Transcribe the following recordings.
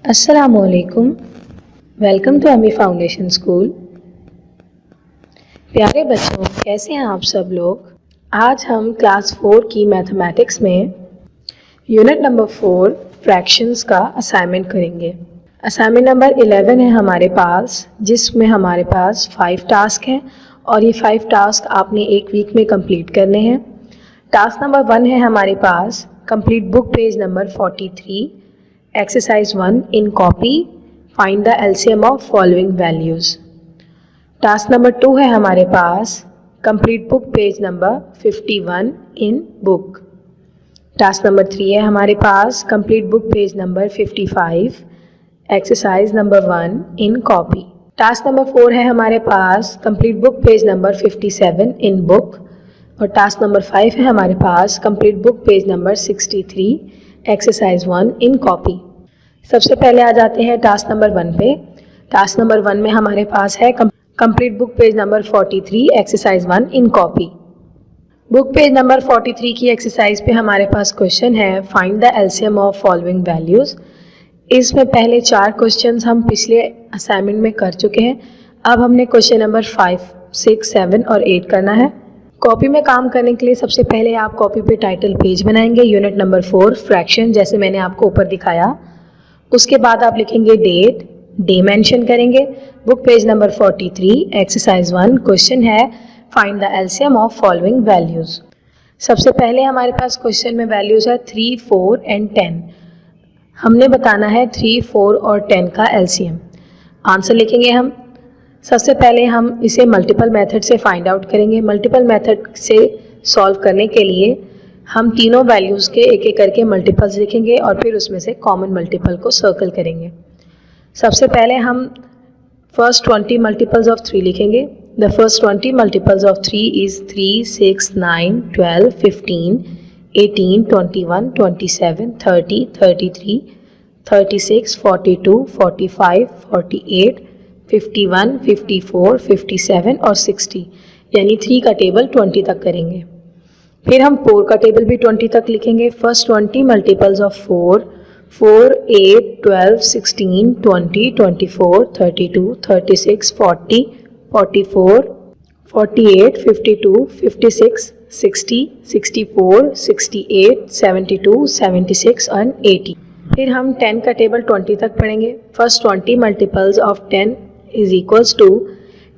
अस्सलामुअलैकुम। Welcome to अमी foundation school. प्यारे बच्चों, कैसे हैं आप सब लोग। आज हम क्लास 4 की मैथमेटिक्स में यूनिट नंबर 4 फ्रैक्शंस का असाइनमेंट करेंगे। असाइनमेंट नंबर 11 है हमारे पास, जिसमें हमारे पास 5 टास्क हैं और ये 5 टास्क आपने एक वीक में कंप्लीट करने हैं। टास्क नंबर 1 है हमारे पास complete book page number 43, exercise 1 in copy, find the LCM of following values. Task number 2 है हमारे पास complete book page number 51 in book. Task number 3 है हमारे पास complete book page number 55, exercise number 1 in copy. Task number 4 है हमारे पास complete book page number 57 in book. और टास्क नंबर 5 है हमारे पास complete book page number 63, exercise 1 in copy. सबसे पहले आ जाते हैं टास्क नंबर 1 पे। टास्क नंबर 1 में हमारे पास है complete book page number 43, exercise 1 in copy. Book page number 43 की एक्सरसाइज पे हमारे पास क्वेश्चन है find the LCM of following values. इसमें पहले 4 क्वेश्चंस हम पिछले असाइनमेंट में कर चुके हैं। अब हमने क्वेश्चन नंबर 5, 6, 7 और 8 करना है। कॉपी में काम करने के लिए सबसे पहले आप कॉपी पे टाइटल पेज बनाएंगे, यूनिट नंबर 4 फ्रैक्शन, जैसे मैंने आपको ऊपर दिखाया। उसके बाद आप लिखेंगे डेट, डे मेंशन करेंगे। Book page number 43, exercise 1, question है find the LCM of following values. सबसे पहले हमारे पास क्वेश्चन में वैल्यूज़ है 3, 4 एंड 10। हमने बताना है 3, 4 और 10 का एलसीएम। आंसर लिखेंगे हम। सबसे पहले हम इसे मल्टीपल मेथड से फाइंड आउट करेंगे। मल्टीपल मेथड से सॉल्व करने के लिए हम तीनों वैल्यूज़ के एक एक करके मल्टीपल्स लिखेंगे और फिर उसमें से कॉमन मल्टीपल को सर्कल करेंगे। सबसे पहले हम फर्स्ट 20 मल्टीपल्स ऑफ 3 लिखेंगे। The first 20 multiples of 3 is 3, 6, 9, 12, 15, 18, 21, 27, 30, 33, 36, 42, 45, 48, 51, 54, 57 और 60, यानी 3 का टेबल 20 तक करेंगे। फिर हम 4 का टेबल भी 20 तक लिखेंगे। फर्स्ट 20 मल्टीपल्स ऑफ 4, 4, 8, 12, 16, 20, 24, 32, 36, 40, 44, 48, 52, 56, 60, 64, 68, 72, 76 और 80। फिर हम 10 का टेबल 20 तक पढ़ेंगे। First 20 multiples of 10 is equals to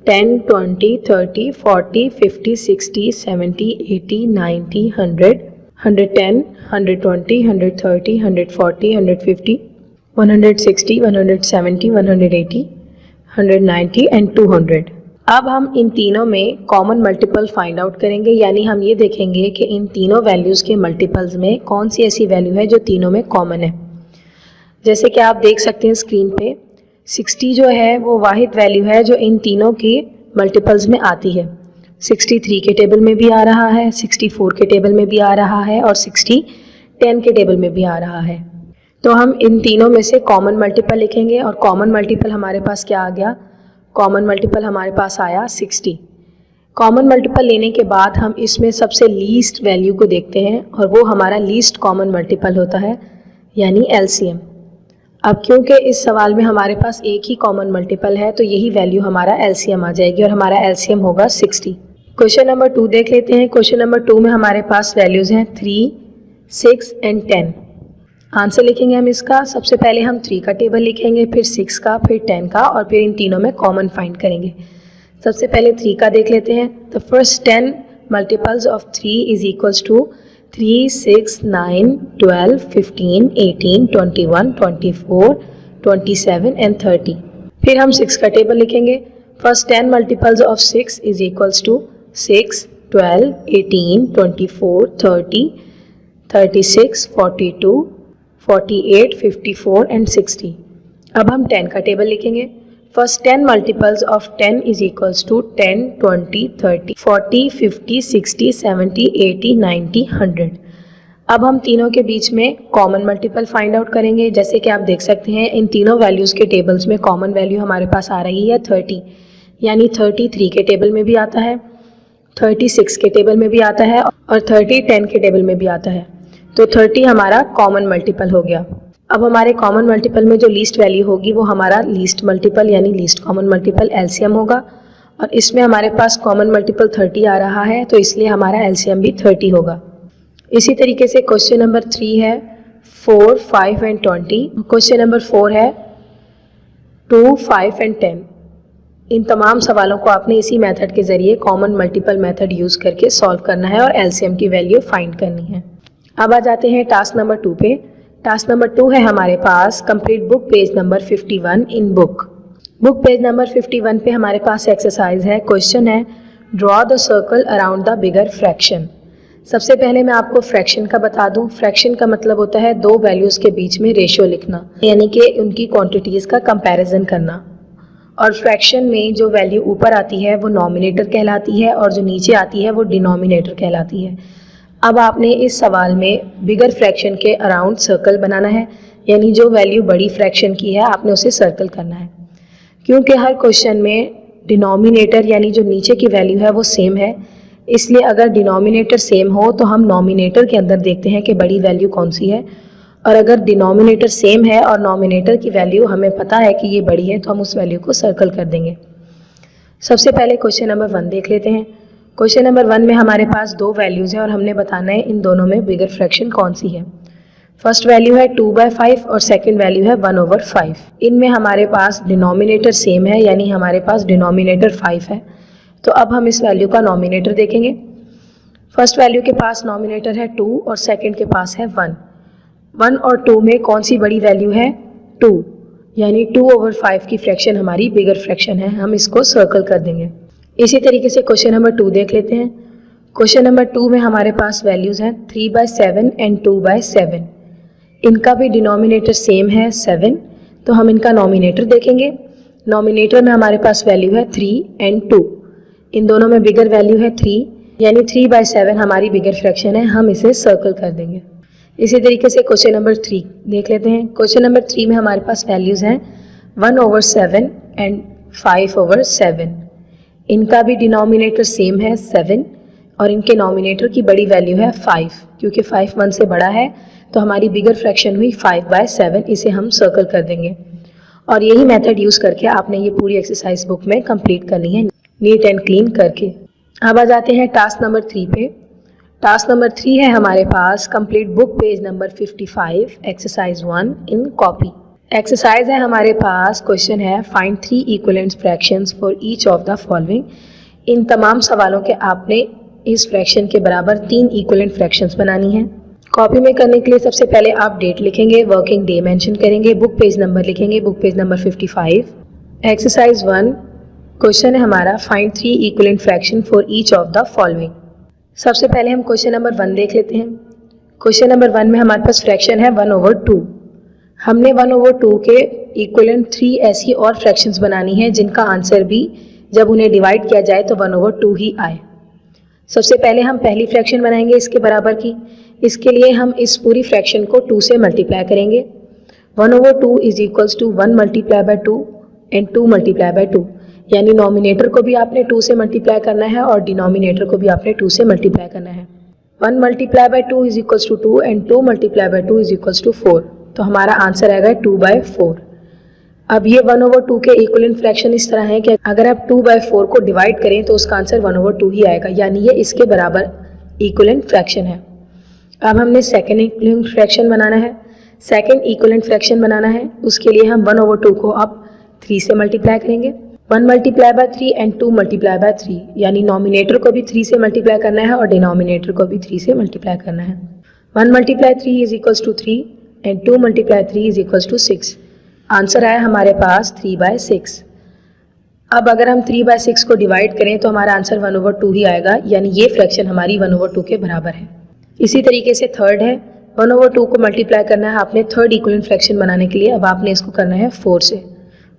10, 20, 30, 40, 50, 60, 70, 80, 90, 100, 110, 120, 130, 140, 150, 160, 170, 180, 190 and 200। अब हम इन तीनों में कॉमन मल्टीपल फाइंड आउट करेंगे, यानी हम ये देखेंगे कि इन तीनों वैल्यूज़ के मल्टीपल्स में कौन सी ऐसी वैल्यू है जो तीनों में कॉमन है। जैसे कि आप देख सकते हैं स्क्रीन पे, 60 जो है वो वाहिद वैल्यू है जो इन तीनों की मल्टीपल्स में आती है। 63 के टेबल में भी आ रहा है, 64 के टेबल में भी आ रहा है और 10 के टेबल में भी आ रहा है। तो हम इन तीनों में से कॉमन मल्टीपल लिखेंगे और कॉमन मल्टीपल हमारे पास क्या आ गया? कॉमन मल्टीपल हमारे पास आया 60। कॉमन मल्टीपल लेने के बाद हम इसमें सबसे लीस्ट वैल्यू को देखते हैं और वो हमारा लीस्ट कॉमन मल्टीपल होता है, यानी एलसीएम। अब क्योंकि इस सवाल में हमारे पास एक ही कॉमन मल्टीपल है तो यही वैल्यू हमारा एलसीएम आ जाएगी और हमारा एलसीएम होगा 60। क्वेश्चन नंबर 2 देख लेते हैं। क्वेश्चन नंबर 2 में हमारे पास वैल्यूज़ हैं 3, 6 एंड 10। आंसर लिखेंगे हम इसका। सबसे पहले हम 3 का टेबल लिखेंगे, फिर 6 का, फिर 10 का और फिर इन तीनों में कॉमन फाइंड करेंगे। सबसे पहले 3 का देख लेते हैं। The first 10 multiples of 3 is equals to 3, 6, 9, 12, 15, 18, 21, 24, 27 and 30। फिर हम 6 का टेबल लिखेंगे। First 10 multiples of 6 is equals to 6, 12, 18, 24, 30, 36, 42, 48, 54 and 60। अब हम 10 का टेबल लिखेंगे। First 10 multiples of 10 is equals to 10, 20, 30, 40, 50, 60, 70, 80, 90, 100। अब हम तीनों के बीच में कॉमन मल्टीपल फाइंड आउट करेंगे। जैसे कि आप देख सकते हैं इन तीनों वैल्यूज़ के टेबल्स में कॉमन वैल्यू हमारे पास आ रही है 30, यानी 33 के टेबल में भी आता है, 36 के टेबल में भी आता है और 30 10 के टेबल में भी आता है। तो 30 हमारा कॉमन मल्टीपल हो गया। अब हमारे कॉमन मल्टीपल में जो लीस्ट वैल्यू होगी वो हमारा लीस्ट मल्टीपल यानी लीस्ट कॉमन मल्टीपल एलसीएम होगा, और इसमें हमारे पास कॉमन मल्टीपल 30 आ रहा है, तो इसलिए हमारा एलसीएम भी 30 होगा। इसी तरीके से क्वेश्चन नंबर 3 है 4, 5 एंड 20। क्वेश्चन नंबर 4 है 2, 5 एंड 10। इन तमाम सवालों को आपने इसी मेथड के ज़रिए कॉमन मल्टीपल मेथड यूज़ करके सॉल्व करना है और एलसीएम की वैल्यू फाइंड करनी है। अब आ जाते हैं टास्क नंबर 2 पे। टास्क नंबर 2 है हमारे पास complete book page number 51 in book. Book page number 51 पे हमारे पास एक्सरसाइज है। क्वेश्चन है draw the circle around the bigger fraction. सबसे पहले मैं आपको फ्रैक्शन का बता दूं। फ्रैक्शन का मतलब होता है दो वैल्यूज़ के बीच में रेशियो लिखना, यानी कि उनकी क्वांटिटीज़ का कंपैरिजन करना। और फ्रैक्शन में जो वैल्यू ऊपर आती है वो नॉमिनेटर कहलाती है और जो नीचे आती है वो डिनोमिनेटर कहलाती है। अब आपने इस सवाल में बिगर फ्रैक्शन के अराउंड सर्कल बनाना है, यानी जो वैल्यू बड़ी फ्रैक्शन की है आपने उसे सर्कल करना है। क्योंकि हर क्वेश्चन में डिनोमिनेटर यानी जो नीचे की वैल्यू है वो सेम है, इसलिए अगर डिनोमिनेटर सेम हो तो हम नॉमिनेटर के अंदर देखते हैं कि बड़ी वैल्यू कौन सी है, और अगर डिनोमिनेटर सेम है और नॉमिनेटर की वैल्यू हमें पता है कि ये बड़ी है तो हम उस वैल्यू को सर्कल कर देंगे। सबसे पहले क्वेश्चन नंबर 1 देख लेते हैं। क्वेश्चन नंबर 1 में हमारे पास दो वैल्यूज़ हैं और हमने बताना है इन दोनों में बिगर फ्रैक्शन कौन सी है। फर्स्ट वैल्यू है 2/5 और सेकंड वैल्यू है 1/5। इनमें हमारे पास डिनोमिनेटर सेम है, यानी हमारे पास डिनोमिनेटर 5 है। तो अब हम इस वैल्यू का नॉमिनेटर देखेंगे। फर्स्ट वैल्यू के पास नॉमिनेटर है 2 और सेकंड के पास है 1। 1 और 2 में कौन सी बड़ी वैल्यू है? 2, यानी 2/5 की फ्रैक्शन हमारी बिगर फ्रैक्शन है। हम इसको सर्कल कर देंगे। इसी तरीके से क्वेश्चन नंबर 2 देख लेते हैं। क्वेश्चन नंबर 2 में हमारे पास वैल्यूज़ हैं 3/7 एंड 2/7। इनका भी डिनोमिनेटर सेम है 7, तो हम इनका नॉमिनेटर देखेंगे। नॉमिनेटर में हमारे पास वैल्यू है 3 एंड 2। इन दोनों में बिगर वैल्यू है 3, यानी 3/7 हमारी बिगर फ्रैक्शन है। हम इसे सर्कल कर देंगे। इसी तरीके से क्वेश्चन नंबर 3 देख लेते हैं। क्वेश्चन नंबर 3 में हमारे पास वैल्यूज़ हैं 1/7 एंड 5/7। इनका भी डिनोमिनेटर सेम है 7 और इनके नॉमिनेटर की बड़ी वैल्यू है 5। क्योंकि 5 1 से बड़ा है तो हमारी बिगर फ्रैक्शन हुई 5/7। इसे हम सर्कल कर देंगे। और यही मेथड यूज़ करके आपने ये पूरी एक्सरसाइज बुक में कंप्लीट करनी है नीट एंड क्लीन करके। अब आ जाते हैं टास्क नंबर 3 पे। टास्क नंबर 3 है हमारे पास complete book page number 55 exercise 1 in copy. Exercise है हमारे पास। क्वेश्चन है find 3 equivalent fractions for each of the following. इन तमाम सवालों के आपने इस फ्रैक्शन के बराबर 3 इक्विवेलेंट फ्रैक्शंस बनानी है। कॉपी में करने के लिए सबसे पहले आप डेट लिखेंगे, वर्किंग डे मेंशन करेंगे, बुक पेज नंबर लिखेंगे, book page number 55। Exercise 1 question है हमारा find 3 equivalent fraction for each of the following. सबसे पहले हम क्वेश्चन नंबर 1 देख लेते हैं। क्वेश्चन नंबर 1 में हमारे पास फ्रैक्शन है 1/2। हमने 1/2 के इक्विवेलेंट 3 ऐसी और फ्रैक्शंस बनानी है जिनका आंसर भी जब उन्हें डिवाइड किया जाए तो 1/2 ही आए। सबसे पहले हम पहली फ्रैक्शन बनाएंगे इसके बराबर की। इसके लिए हम इस पूरी फ्रैक्शन को 2 से मल्टीप्लाई करेंगे। 1/2 is equals to 1 multiply by 2 and 2 multiply by 2, यानी नॉमिनेटर को भी आपने 2 से मल्टीप्लाई करना है और डिनोमिनेटर को भी आपने 2 से मल्टीप्लाई करना है। 1 multiply by 2 is equals to 2 and 2 multiply by 2 is equals to 4। तो हमारा आंसर आएगा 2/4। अब ये 1/2 के इक्विवेलेंट फ्रैक्शन इस तरह है कि अगर आप 2/4 को डिवाइड करें तो उसका आंसर 1/2 ही आएगा, यानी ये इसके बराबर इक्विवेलेंट फ्रैक्शन है। अब हमने सेकेंड इक्विवेलेंट फ्रैक्शन बनाना है। सेकेंड इक्विवेलेंट फ्रैक्शन बनाना है, उसके लिए हम 1/2 को अब 3 से मल्टीप्लाई करेंगे। 1 multiply by 3 and 2 multiply by 3, यानी नॉमिनेटर को भी 3 से मल्टीप्लाई करना है और डिनोमिनेटर को भी 3 से मल्टीप्लाई करना है। 1 multiply 3 is equals to 3 and 2 multiply 3 is equals to 6। Answer आया हमारे पास 3/6। अब अगर हम 3/6 को डिवाइड करें तो हमारा आंसर 1/2 ही आएगा, यानी ये फ्रैक्शन हमारी 1/2 के बराबर है। इसी तरीके से थर्ड है, 1/2 को मल्टीप्लाई करना है आपने थर्ड इक्विवेलेंट फ्रैक्शन बनाने के लिए। अब आपने इसको करना है 4 से।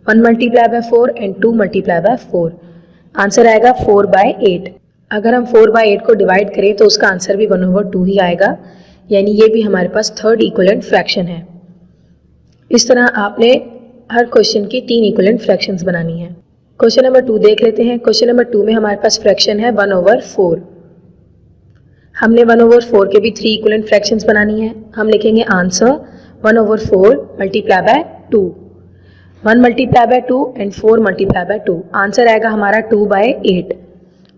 1 multiply by 4 and 2 multiply by 4। Answer आएगा 4/8। अगर हम 4/8 को डिवाइड करें तो उसका आंसर भी 1/2 ही आएगा, यानी ये भी हमारे पास थर्ड इक्विवेलेंट फ्रैक्शन है। इस तरह आपने हर क्वेश्चन की 3 इक्विवेलेंट फ्रैक्शंस बनानी है। क्वेश्चन नंबर 2 देख लेते हैं। क्वेश्चन नंबर 2 में हमारे पास फ्रैक्शन है 1/4। हमने 1/4 के भी 3 इक्विवेलेंट फ्रैक्शंस बनानी है। हम लिखेंगे answer 1/4 multiply by 2, 1 multiply by 2 and 4 multiply by 2, answer आएगा हमारा 2/8।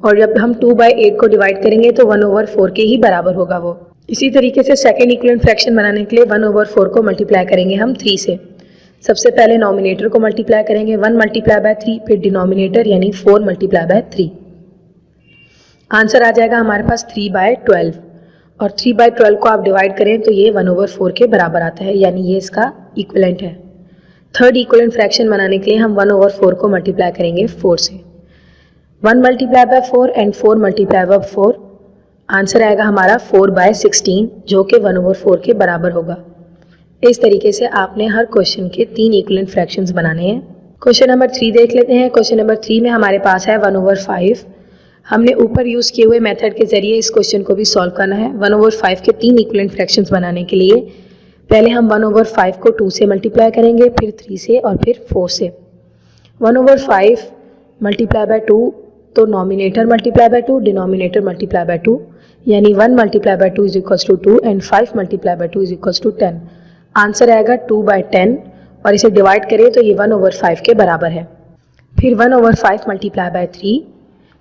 और जब हम 2/8 को डिवाइड करेंगे तो 1/4 के ही बराबर होगा वो। इसी तरीके से सेकेंड इक्विवेलेंट फ्रैक्शन बनाने के लिए 1/4 को मल्टीप्लाई करेंगे हम 3 से। सबसे पहले नॉमिनेटर को मल्टीप्लाई करेंगे 1 मल्टीप्लाई बाय 3, फिर डिनोमिनेटर यानी 4 मल्टीप्लाई बाय 3, आंसर आ जाएगा हमारे पास 3/12। और 3/12 को आप डिवाइड करें तो ये 1/4 के बराबर आता है, यानी ये इसका इक्विवेलेंट है। थर्ड इक्विवेलेंट फ्रैक्शन बनाने के लिए हम 1/4 को मल्टीप्लाई करेंगे 4 से। 1 multiply by 4 and 4 multiply by 4, answer आएगा हमारा 4/16 जो कि 1/4 के बराबर होगा। इस तरीके से आपने हर क्वेश्चन के 3 इक्विवेलेंट फ्रैक्शंस बनाने हैं। क्वेश्चन नंबर 3 देख लेते हैं। क्वेश्चन नंबर 3 में हमारे पास है 1/5। हमने ऊपर यूज़ किए हुए मेथड के जरिए इस क्वेश्चन को भी सॉल्व करना है। 1/5 के 3 इक्विवेलेंट फ्रैक्शंस बनाने के लिए पहले हम 1/5 को 2 से मल्टीप्लाई करेंगे, फिर 3 से और फिर 4 से। 1/5 मल्टीप्लाई बाय 2, तो nominator multiply by 2, denominator multiply by 2, यानी 1 multiply by 2 is equals to 2 and 5 multiply by 2 is equals to 10, answer आएगा 2/10। और इसे डिवाइड करें तो ये 1/5 के बराबर है। फिर 1/5 multiply by 3,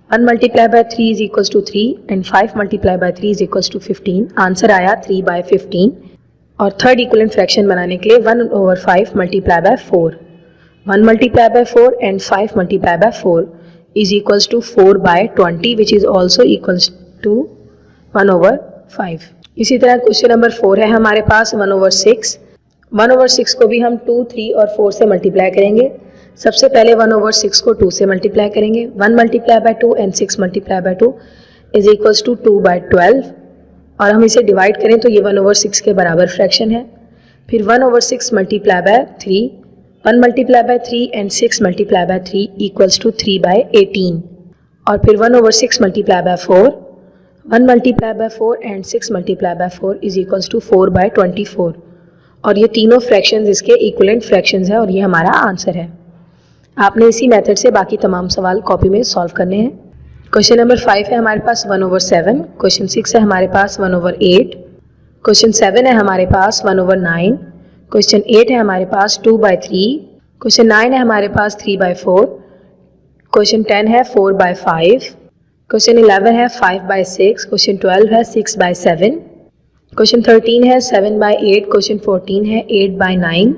1 multiply by 3 is equals to 3 and 5 multiply by 3 is equals to 15, answer आया 3/15। और थर्ड इक्विवेलेंट फ्रैक्शन बनाने के लिए 1/5 multiply by 4, 1 multiply by 4 and 5 multiply by 4 is equals to 4/20 which is also equals to 1/5। इसी तरह question number 4 है हमारे पास 1/6। 1/6 को भी हम 2, 3 और 4 से मल्टीप्लाई करेंगे। सबसे पहले 1/6 को 2 से मल्टीप्लाई करेंगे। 1 multiply by 2 and 6 multiply by 2 is equals to 2/12। और हम इसे डिवाइड करें तो ये 1/6 के बराबर फ्रैक्शन है। फिर 1/6 multiply by 3, 1 multiply by 3 and 6 multiply by 3 equals to 3/18। और फिर 1/6 multiply by 4, 1 multiply by 4 and 6 multiply by 4 is equals to 4/24। और ये तीनों फ्रैक्शंस इसके इक्विवेलेंट फ्रैक्शंस है और ये हमारा आंसर है। आपने इसी मेथड से बाकी तमाम सवाल कॉपी में सॉल्व करने हैं। क्वेश्चन नंबर 5 है हमारे पास 1/7, क्वेश्चन 6 है हमारे पास 1/8, क्वेश्चन 7 है हमारे पास 1/9, क्वेश्चन 8 है हमारे पास 2/3, क्वेश्चन 9 है हमारे पास 3/4, क्वेश्चन 10 है 4/5, क्वेश्चन 11 है 5/6, क्वेश्चन 12 है 6/7, क्वेश्चन 13 है 7/8, क्वेश्चन 14 है 8/9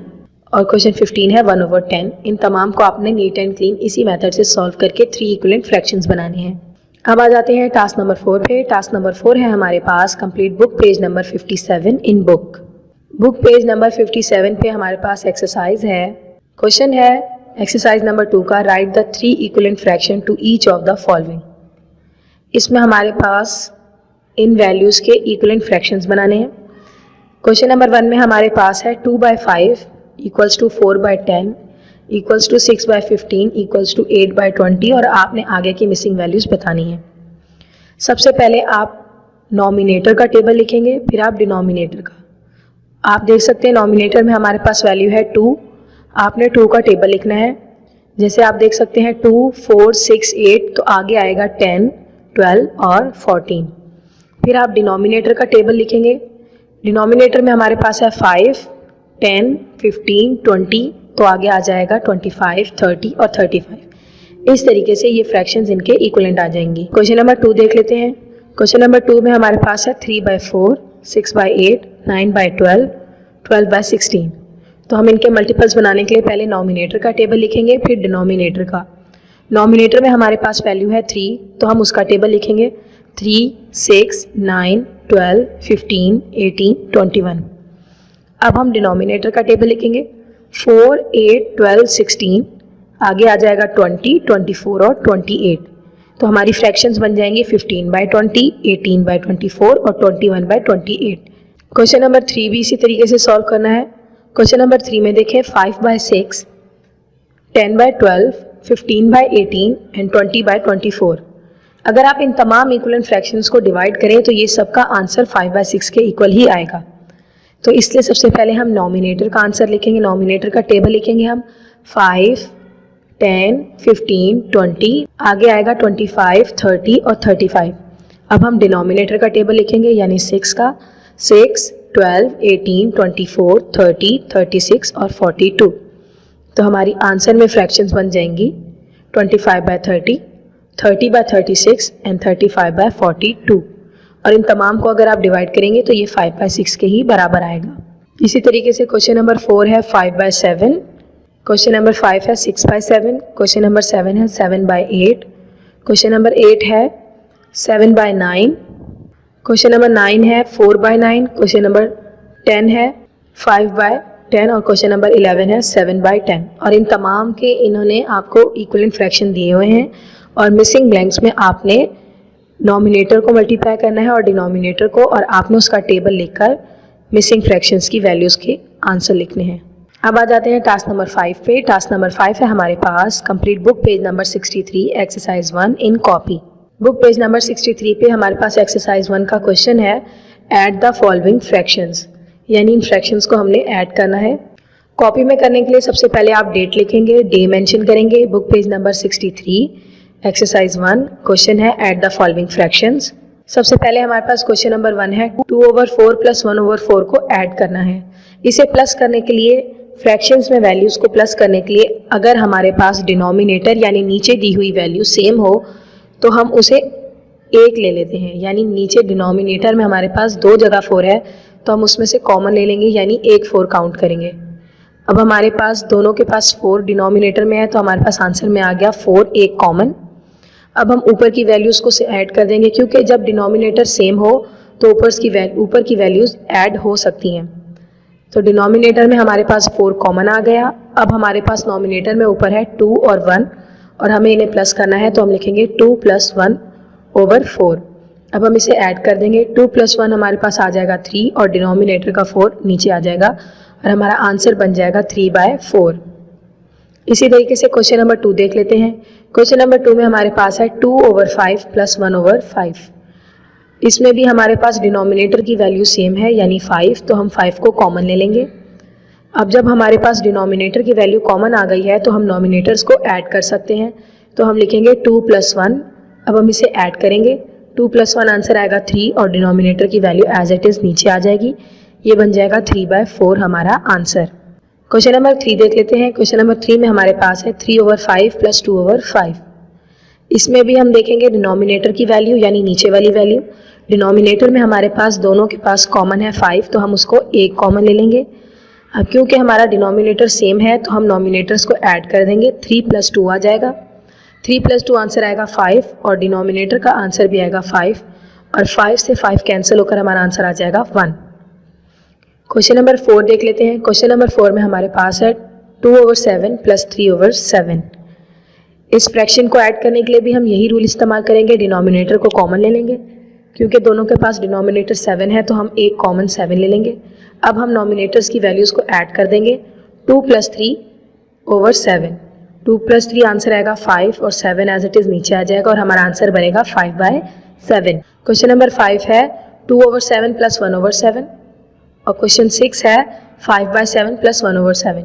और क्वेश्चन 15 है 1/10। इन तमाम को आपने नीट एंड क्लीन इसी मेथड से सॉल्व करके 3 इक्विवेलेंट फ्रैक्शंस बनाने हैं। अब आ जाते हैं टास्क नंबर 4 पे। टास्क नंबर 4 है हमारे पास complete book page number 57 in book. Book page number 57 पे हमारे पास एक्सरसाइज है। क्वेश्चन है एक्सरसाइज नंबर 2 का, write the 3 equivalent fraction to each of the following. इसमें हमारे पास इन वैल्यूज़ के इक्विवेलेंट फ्रैक्शंस बनाने हैं। क्वेश्चन नंबर 1 में हमारे पास है 2/5 equals to 4/10 equals to 6/15 equals to 8/20 और आपने आगे की मिसिंग वैल्यूज़ बतानी है। सबसे पहले आप नॉमिनेटर का टेबल लिखेंगे, फिर आप डिनोमिनेटर का। आप देख सकते हैं नॉमिनेटर में हमारे पास वैल्यू है 2, आपने 2 का टेबल लिखना है। जैसे आप देख सकते हैं 2, 4, 6, 8, तो आगे आएगा 10, 12 और 14। फिर आप डिनोमिनेटर का टेबल लिखेंगे। डिनोमिनेटर में हमारे पास है 5, 10, 15, 20, तो आगे आ जाएगा 25, 30 और 35। इस तरीके से ये फ्रैक्शंस इनके इक्विवेलेंट आ जाएंगी। क्वेश्चन नंबर 2 देख लेते हैं। क्वेश्चन नंबर 2 में हमारे पास है 3/4, 6/8, 9/12, 12/16। तो हम इनके मल्टीपल्स बनाने के लिए पहले नॉमिनेटर का टेबल लिखेंगे, फिर डिनोमिनेटर का। नॉमिनेटर में हमारे पास वैल्यू है 3, तो हम उसका टेबल लिखेंगे 3, 6, 9, 12, 15, 18, 21। अब हम डिनोमिनेटर का टेबल लिखेंगे 4, 8, 12, 16, आगे आ जाएगा 20, 24 और 28। तो हमारी फ्रैक्शंस बन जाएंगी 15/20, 18/24 और 21/28। क्वेश्चन नंबर 3 भी इसी तरीके से सॉल्व करना है। क्वेश्चन नंबर 3 में देखें 5/6, 10/12, 15/18 एंड 20/24। अगर आप इन तमाम इक्विवेलेंट फ्रैक्शंस को डिवाइड करें तो ये सबका आंसर 5/6 के इक्वल ही आएगा। तो इसलिए सबसे पहले हम नॉमिनेटर का आंसर लिखेंगे, नॉमिनेटर का टेबल लिखेंगे हम 5, 10, 15, 20, आगे आएगा 25, 30 और 35। अब हम डिनोमिनेटर का टेबल लिखेंगे यानी 6 का 6, 12, 18, 24, 30, 36 और 42। तो हमारी आंसर में फ्रैक्शंस बन जाएंगी 25/30, 30/36 एंड 35/42। और इन तमाम को अगर आप डिवाइड करेंगे तो ये 5/6 के ही बराबर आएगा। इसी तरीके से क्वेश्चन नंबर 4 है 5/7, क्वेश्चन नंबर 5 है 6/7, क्वेश्चन नंबर 7 है 7/8, क्वेश्चन नंबर 8 है 7/9, क्वेश्चन नंबर 9 है 4/9, क्वेश्चन नंबर 10 है 5/10 और क्वेश्चन नंबर 11 है 7/10। और इन तमाम के इन्होंने आपको इक्विवेलेंट फ्रैक्शन दिए हुए हैं और मिसिंग ब्लैंक्स में आपने नॉमिनेटर को मल्टीप्लाई करना है और डिनोमिनेटर को, और आपने उसका टेबल लिखकर मिसिंग फ्रैक्शंस की वैल्यूज़ के आंसर लिखने हैं। अब आ जाते हैं टास्क नंबर 5 पे। टास्क नंबर 5 है हमारे पास complete book page number 63 exercise 1 in copy. Book page number 63 पे हमारे पास एक्सरसाइज 1 का क्वेश्चन है ऐड द फॉलोइंग फ्रैक्शंस, यानी इन फ्रैक्शंस को हमने ऐड करना है। कॉपी में करने के लिए सबसे पहले आप डेट लिखेंगे, डे मेंशन करेंगे। Book page number 63 exercise 1 question है ऐड द फॉलोइंग फ्रैक्शंस। सबसे पहले हमारे पास क्वेश्चन नंबर 1 है 2/4 + 1/4 को ऐड करना है। इसे प्लस करने के लिए, फ्रैक्शंस में वैल्यूज़ को प्लस करने के लिए, अगर हमारे पास डिनोमिनेटर यानी नीचे दी हुई वैल्यू सेम हो तो हम उसे 1 ले लेते हैं। यानी नीचे डिनोमिनेटर में हमारे पास 2 जगह 4 है तो हम उसमें से कॉमन ले लेंगे, यानी 1 4 काउंट करेंगे। अब हमारे पास दोनों के पास 4 डिनोमिनेटर में है तो हमारे पास आंसर में आ गया 4 1 कॉमन। अब हम ऊपर की वैल्यूज़ को से ऐड कर देंगे, क्योंकि जब डिनोमिनेटर सेम हो तो ऊपर की वैल्यूज़ ऐड हो सकती हैं। तो डिनोमिनेटर में हमारे पास 4 कॉमन आ गया। अब हमारे पास नॉमिनेटर में ऊपर है 2 और 1 और हमें इन्हें प्लस करना है तो हम लिखेंगे 2 + 1/4। अब हम इसे ऐड कर देंगे, 2 + 1 हमारे पास आ जाएगा 3 और डिनोमिनेटर का 4 नीचे आ जाएगा और हमारा आंसर बन जाएगा 3/4। इसी तरीके से क्वेश्चन नंबर 2 देख लेते हैं। क्वेश्चन नंबर 2 में हमारे पास है 2/5 + 1/5। इसमें भी हमारे पास डिनोमिनेटर की वैल्यू सेम है यानी 5, तो हम 5 को कॉमन ले लेंगे। अब जब हमारे पास डिनोमिनेटर की वैल्यू कॉमन आ गई है तो हम नॉमिनेटर्स को ऐड कर सकते हैं। तो हम लिखेंगे 2 + 1। अब हम इसे ऐड करेंगे, 2 + 1 आंसर आएगा 3 और डिनोमिनेटर की वैल्यू एज इट इज़ नीचे आ जाएगी। ये बन जाएगा 3/4 हमारा आंसर। क्वेश्चन नंबर 3 देख लेते हैं। क्वेश्चन नंबर 3 में हमारे पास है 3/5 + 2/5। इसमें भी हम देखेंगे डिनोमिनेटर की वैल्यू यानी नीचे वाली वैल्यू। डिनोमिनेटर में हमारे पास दोनों के पास कॉमन है 5, तो हम उसको 1 कॉमन ले लेंगे। अब क्योंकि हमारा डिनोमिनेटर सेम है तो हम नॉमिनेटर्स को ऐड कर देंगे, 3 + 2 आ जाएगा। 3 + 2 आंसर आएगा 5 और डिनोमिनेटर का आंसर भी आएगा 5 और 5 से 5 कैंसिल होकर हमारा आंसर आ जाएगा 1। क्वेश्चन नंबर 4 देख लेते हैं। क्वेश्चन नंबर 4 में हमारे पास है 2/7 + 3/7। इस फ्रैक्शन को ऐड करने के लिए भी हम यही रूल इस्तेमाल करेंगे, डिनोमिनेटर को कॉमन ले लेंगे। क्योंकि दोनों के पास डिनोमिनेटर 7 है तो हम एक कॉमन 7 ले लेंगे। अब हम नॉमिनेटर्स की वैल्यूज़ को ऐड कर देंगे, 2 + 3/7। 2 + 3 आंसर आएगा 5 और 7 एज इट इज़ नीचे आ जाएगा और हमारा आंसर बनेगा 5/7। क्वेश्चन नंबर 5 है 2/7 + 1/7 और क्वेश्चन 6 है 5/7 + 1/7।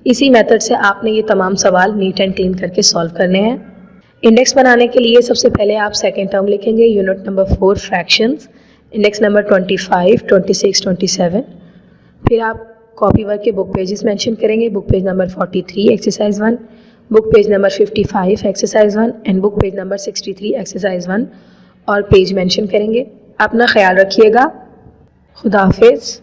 इसी मेथड से आपने ये तमाम सवाल नीट एंड क्लीन करके सॉल्व करने हैं। इंडेक्स बनाने के लिए सबसे पहले आप सेकेंड टर्म लिखेंगे, unit number 4 fractions, index number 25, 26, 27। फिर आप कॉपी वर्क के बुक पेजेस मेंशन करेंगे, book page number 43 exercise 1, book page number 55 exercise 1 and book page number 63 exercise 1 और पेज मेंशन करेंगे। अपना ख्याल रखिएगा। खुदा हाफिज़।